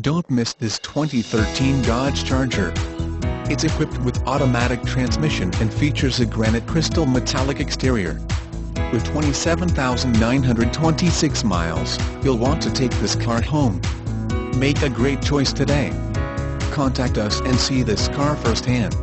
Don't miss this 2013 Dodge Charger. It's equipped with automatic transmission and features a granite crystal metallic exterior. With 27,926 miles, you'll want to take this car home. Make a great choice today. Contact us and see this car firsthand.